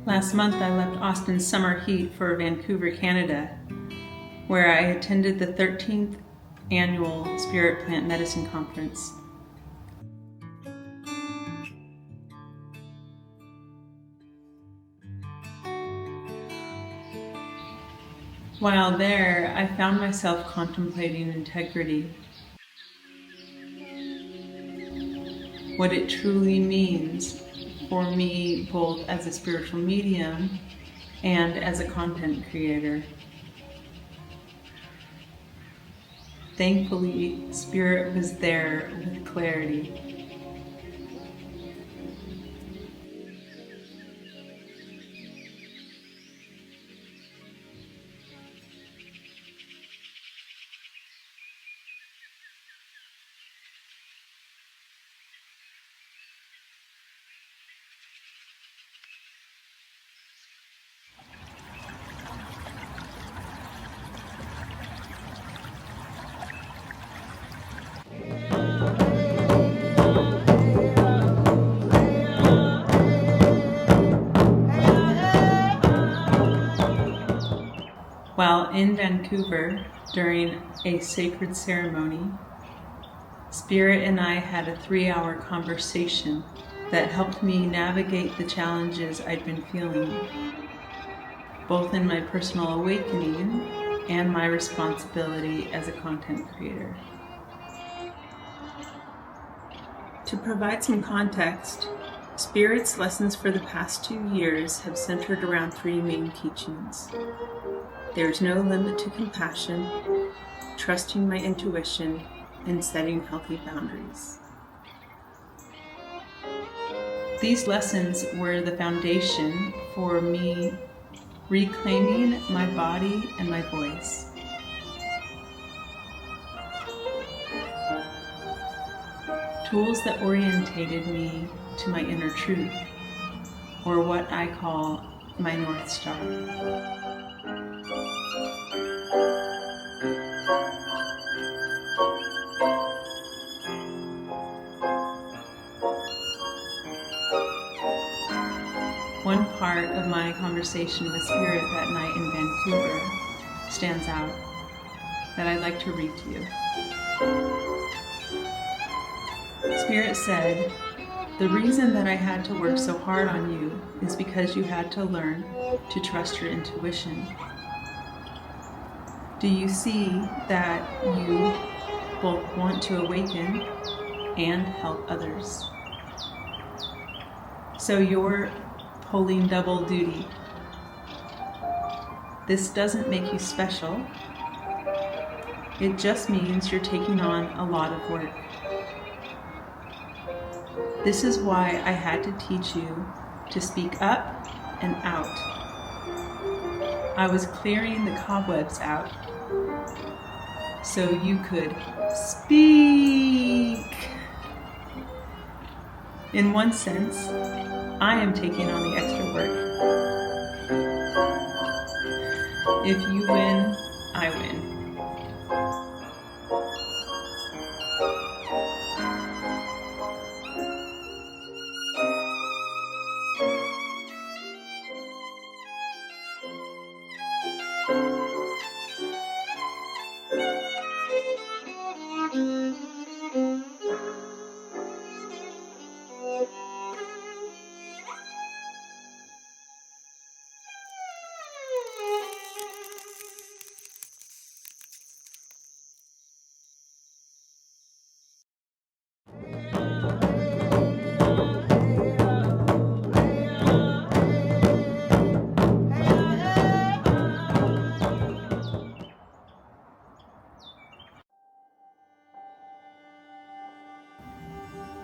Last month, I left Austin's summer heat for Vancouver, Canada, where I attended the 13th annual Spirit Plant Medicine Conference. While there, I found myself contemplating integrity, what it truly means for me both as a spiritual medium and as a content creator. Thankfully, Spirit was there with clarity. While in Vancouver, during a sacred ceremony, Spirit and I had a 3-hour conversation that helped me navigate the challenges I'd been feeling, both in my personal awakening and my responsibility as a content creator. To provide some context, Spirit's lessons for the past 2 years have centered around 3 main teachings. There's no limit to compassion, trusting my intuition, and setting healthy boundaries. These lessons were the foundation for me reclaiming my body and my voice. Tools that orientated me to my inner truth, or what I call my North Star. One part of my conversation with Spirit that night in Vancouver stands out that I'd like to read to you. Spirit said, "The reason that I had to work so hard on you is because you had to learn to trust your intuition. Do you see that you both want to awaken and help others? So you're pulling double duty. This doesn't make you special. It just means you're taking on a lot of work. This is why I had to teach you to speak up and out. I was clearing the cobwebs out so you could speak. In one sense, I am taking on the extra work. If you win, I win."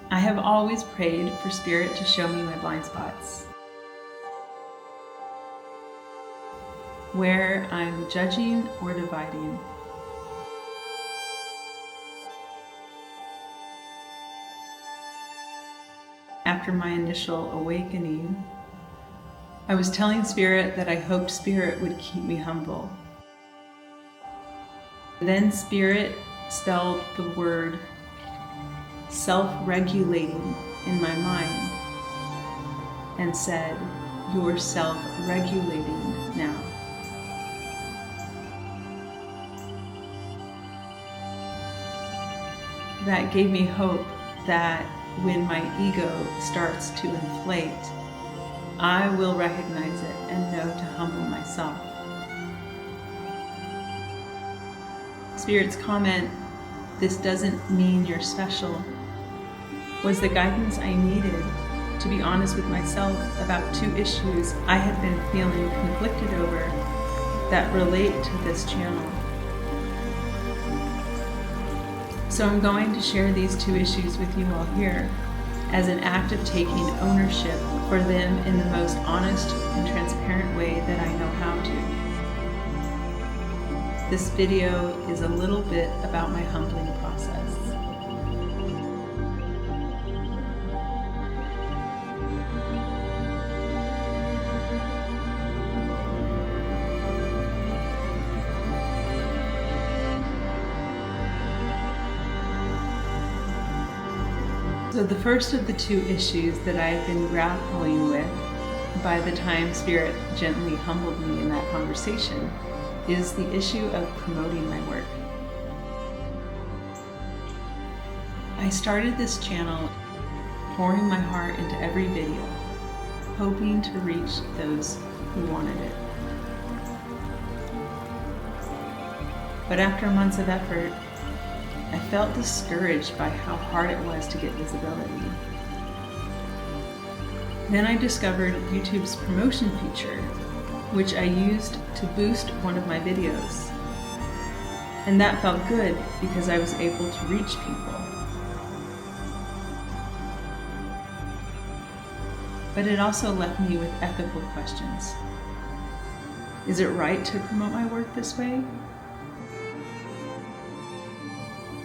I have always prayed for Spirit to show me my blind spots, where I'm judging or dividing. after my initial awakening, I was telling Spirit that I hoped Spirit would keep me humble. Then Spirit spelled the word self-regulating in my mind and said, "You're self-regulating now." That gave me hope that when my ego starts to inflate, I will recognize it and know to humble myself. Spirit's comment, "This doesn't mean you're special," was the guidance I needed to be honest with myself about two issues I had been feeling conflicted over that relate to this channel. So I'm going to share these two issues with you all here as an act of taking ownership for them in the most honest and transparent way that I know how to. This video is a little bit about my humbling process. So the first of the two issues that I've been grappling with by the time Spirit gently humbled me in that conversation is the issue of promoting my work. I started this channel pouring my heart into every video, hoping to reach those who wanted it. But after months of effort, I felt discouraged by how hard it was to get visibility. Then I discovered YouTube's promotion feature, which I used to boost one of my videos. And that felt good because I was able to reach people. But it also left me with ethical questions. Is it right to promote my work this way?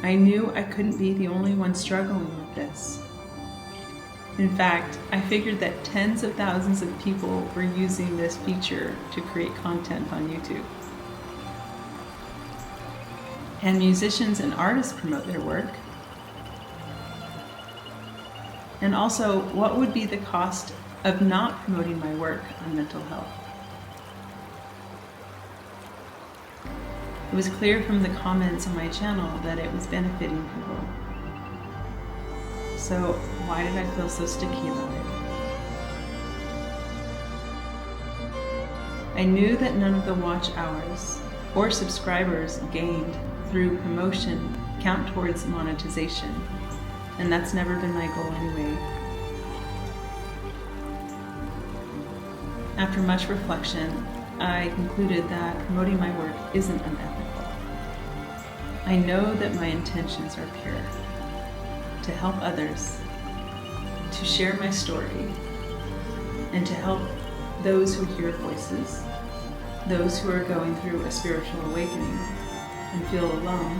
I knew I couldn't be the only one struggling with this. In fact, I figured that tens of thousands of people were using this feature to create content on YouTube. And musicians and artists promote their work. And also, what would be the cost of not promoting my work on mental health? It was clear from the comments on my channel that it was benefiting people. So why did I feel so sticky about it? I knew that none of the watch hours or subscribers gained through promotion count towards monetization, and that's never been my goal anyway. After much reflection, I concluded that promoting my work isn't unethical. I know that my intentions are pure, to help others, to share my story, and to help those who hear voices, those who are going through a spiritual awakening and feel alone,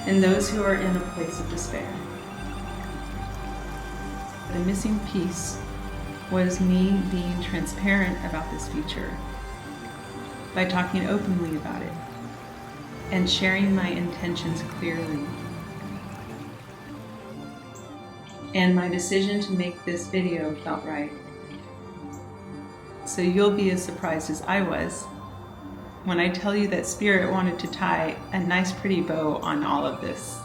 and those who are in a place of despair. The missing piece was me being transparent about this feature by talking openly about it and sharing my intentions clearly. And my decision to make this video felt right. So you'll be as surprised as I was when I tell you that Spirit wanted to tie a nice pretty bow on all of this.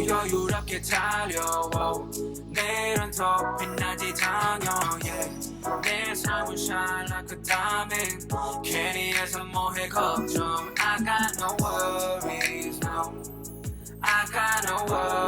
여유롭게 달려와 내일은 더 빛나지 당연히 내 삶은 shine like a diamond 괜히 해서 뭐해 걱정 I got no worries whoa.